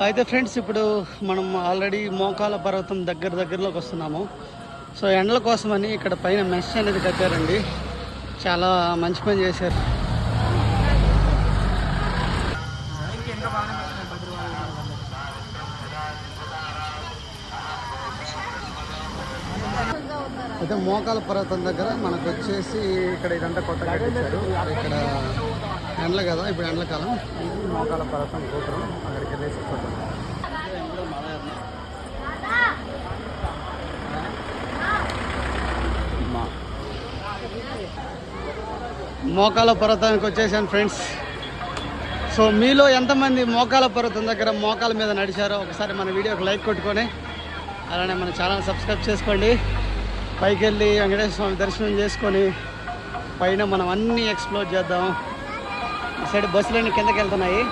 అయితే ఫ్రెండ్స్, ఇప్పుడు మనం ఆల్రెడీ మోకాల పర్వతం దగ్గరలోకి వస్తున్నాము. సో ఎండల కోసమని ఇక్కడ పైన మెష్ అనేది కట్టారండి. చాలా మంచి పని చేశారు. అయితే మోకాల పర్వతం దగ్గర మనకు వచ్చేసి ఇక్కడ ఇదంతా కొత్తగా కట్టించారు. ఇక్కడ ఎండలు కదా, ఇప్పుడు ఎండల కాలం. ఇది మోకాల పర్వతం గోపురం. అక్కడికి వెళ్ళేసి ఫోటో. మోకాల పర్వతానికి వచ్చేసాను ఫ్రెండ్స్. సో మీలో ఎంతమంది మోకాల పర్వతం దగ్గర మోకాల మీద నడిచారో ఒకసారి మన వీడియోకి లైక్ కొట్టుకొని అలానే మన ఛానల్ సబ్స్క్రైబ్ చేసుకోండి. పైకి వెళ్ళి వెంకటేశ్వర స్వామి దర్శనం చేసుకొని పైన మనం అన్నీ ఎక్స్ప్లోర్ చేద్దాం. ఈ సైడ్ బస్సులన్నీ కిందకి వెళ్తున్నాయి.